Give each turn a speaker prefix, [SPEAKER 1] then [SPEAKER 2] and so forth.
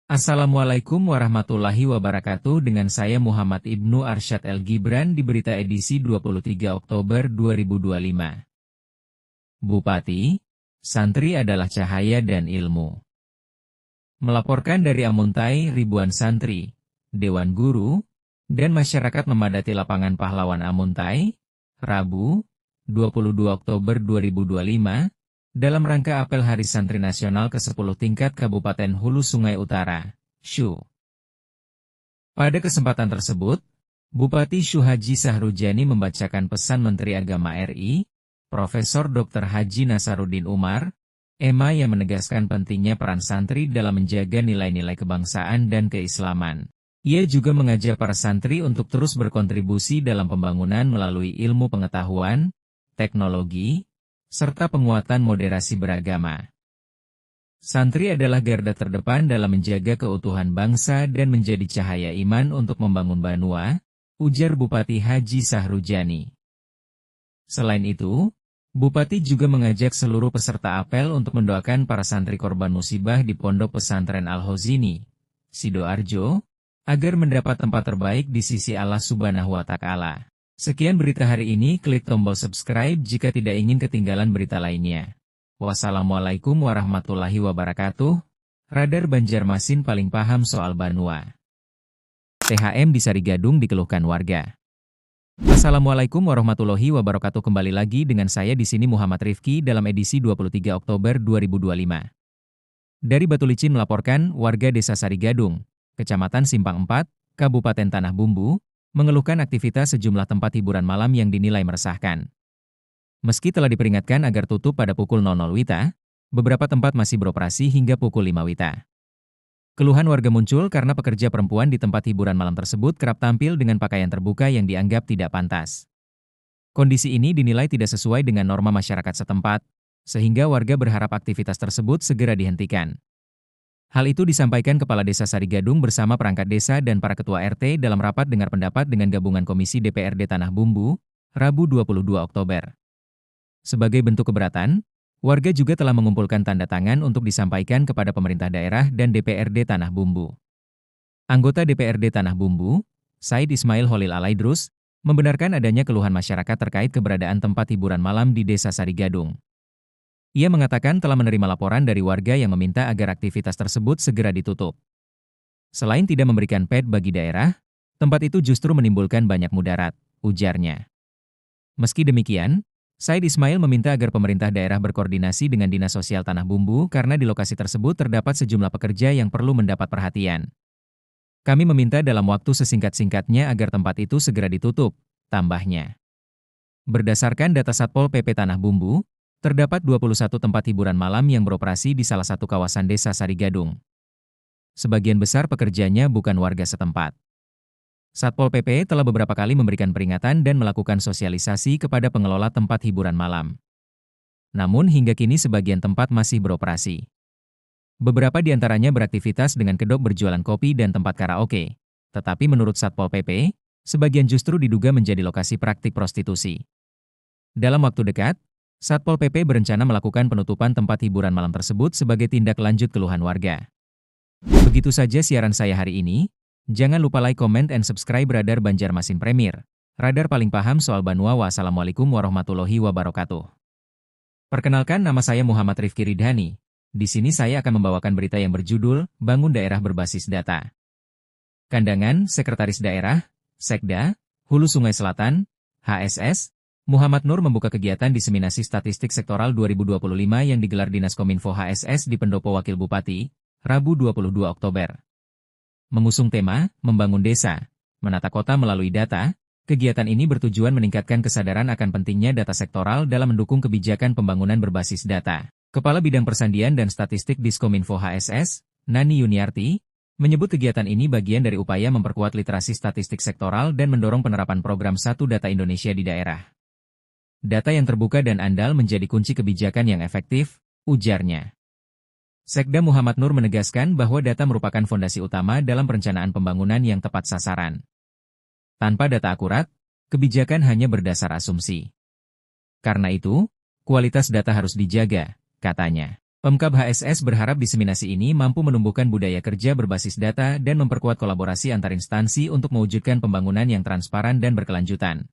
[SPEAKER 1] Assalamualaikum warahmatullahi wabarakatuh. Dengan saya Muhammad Ibnu Arsyad El Gibran di berita edisi 23 Oktober 2025. Bupati, santri adalah cahaya dan ilmu. Melaporkan dari Amuntai, ribuan santri, Dewan Guru, dan masyarakat memadati lapangan pahlawan Amuntai, Rabu, 22 Oktober 2025, dalam rangka apel Hari Santri Nasional ke-10 tingkat Kabupaten Hulu Sungai Utara, Syu. Pada kesempatan tersebut, Bupati Syu Haji Sahrujani membacakan pesan Menteri Agama RI, Profesor Dr. Haji Nasaruddin Umar, EMA yang menegaskan pentingnya peran santri dalam menjaga nilai-nilai kebangsaan dan keislaman. Ia juga mengajak para santri untuk terus berkontribusi dalam pembangunan melalui ilmu pengetahuan, teknologi, serta penguatan moderasi beragama. Santri adalah garda terdepan dalam menjaga keutuhan bangsa dan menjadi cahaya iman untuk membangun Banua, ujar Bupati Haji Sahrujani. Selain itu, Bupati juga mengajak seluruh peserta apel untuk mendoakan para santri korban musibah di Pondok Pesantren Al-Hozini, Sidoarjo, agar mendapat tempat terbaik di sisi Allah Subhanahu wa Ta'ala. Sekian berita hari ini, klik tombol subscribe jika tidak ingin ketinggalan berita lainnya. Wassalamualaikum warahmatullahi wabarakatuh. Radar Banjarmasin paling paham soal Banua. THM di Sarigadung dikeluhkan warga. Assalamualaikum warahmatullahi wabarakatuh. Kembali lagi dengan saya di sini Muhammad Rifki dalam edisi 23 Oktober 2025. Dari Batu Licin melaporkan warga Desa Sarigadung, Kecamatan Simpang 4, Kabupaten Tanah Bumbu, mengeluhkan aktivitas sejumlah tempat hiburan malam yang dinilai meresahkan. Meski telah diperingatkan agar tutup pada pukul 00 WITA, beberapa tempat masih beroperasi hingga pukul 5 WITA. Keluhan warga muncul karena pekerja perempuan di tempat hiburan malam tersebut kerap tampil dengan pakaian terbuka yang dianggap tidak pantas. Kondisi ini dinilai tidak sesuai dengan norma masyarakat setempat, sehingga warga berharap aktivitas tersebut segera dihentikan. Hal itu disampaikan Kepala Desa Sarigadung bersama perangkat desa dan para ketua RT dalam rapat dengar pendapat dengan gabungan Komisi DPRD Tanah Bumbu, Rabu 22 Oktober. Sebagai bentuk keberatan, warga juga telah mengumpulkan tanda tangan untuk disampaikan kepada pemerintah daerah dan DPRD Tanah Bumbu. Anggota DPRD Tanah Bumbu, Said Ismail Holil Alaidrus, membenarkan adanya keluhan masyarakat terkait keberadaan tempat hiburan malam di Desa Sarigadung. Ia mengatakan telah menerima laporan dari warga yang meminta agar aktivitas tersebut segera ditutup. Selain tidak memberikan PED bagi daerah, tempat itu justru menimbulkan banyak mudarat, ujarnya. Meski demikian, Said Ismail meminta agar pemerintah daerah berkoordinasi dengan Dinas Sosial Tanah Bumbu karena di lokasi tersebut terdapat sejumlah pekerja yang perlu mendapat perhatian. Kami meminta dalam waktu sesingkat-singkatnya agar tempat itu segera ditutup, tambahnya. Berdasarkan data Satpol PP Tanah Bumbu, terdapat 21 tempat hiburan malam yang beroperasi di salah satu kawasan Desa Sarigadung. Sebagian besar pekerjanya bukan warga setempat. Satpol PP telah beberapa kali memberikan peringatan dan melakukan sosialisasi kepada pengelola tempat hiburan malam. Namun hingga kini sebagian tempat masih beroperasi. Beberapa di antaranya beraktivitas dengan kedok berjualan kopi dan tempat karaoke. Tetapi menurut Satpol PP, sebagian justru diduga menjadi lokasi praktik prostitusi. Dalam waktu dekat, Satpol PP berencana melakukan penutupan tempat hiburan malam tersebut sebagai tindak lanjut keluhan warga. Begitu saja siaran saya hari ini. Jangan lupa like, comment, and subscribe Radar Banjarmasin Premier. Radar paling paham soal Banua. Wassalamualaikum warahmatullahi wabarakatuh. Perkenalkan, nama saya Muhammad Rifki Ridhani. Di sini saya akan membawakan berita yang berjudul Bangun Daerah Berbasis Data. Kandangan Sekretaris Daerah, Sekda, Hulu Sungai Selatan, HSS, Muhammad Nur membuka kegiatan diseminasi statistik sektoral 2025 yang digelar Dinas Kominfo HSS di Pendopo Wakil Bupati, Rabu 22 Oktober. Mengusung tema, Membangun Desa, Menata Kota Melalui Data, kegiatan ini bertujuan meningkatkan kesadaran akan pentingnya data sektoral dalam mendukung kebijakan pembangunan berbasis data. Kepala Bidang Persandian dan Statistik Diskominfo HSS, Nani Yuniarti, menyebut kegiatan ini bagian dari upaya memperkuat literasi statistik sektoral dan mendorong penerapan program Satu Data Indonesia di daerah. Data yang terbuka dan andal menjadi kunci kebijakan yang efektif, ujarnya. Sekda Muhammad Nur menegaskan bahwa data merupakan fondasi utama dalam perencanaan pembangunan yang tepat sasaran. Tanpa data akurat, kebijakan hanya berdasar asumsi. Karena itu, kualitas data harus dijaga, katanya. Pemkab HSS berharap diseminasi ini mampu menumbuhkan budaya kerja berbasis data dan memperkuat kolaborasi antar instansi untuk mewujudkan pembangunan yang transparan dan berkelanjutan.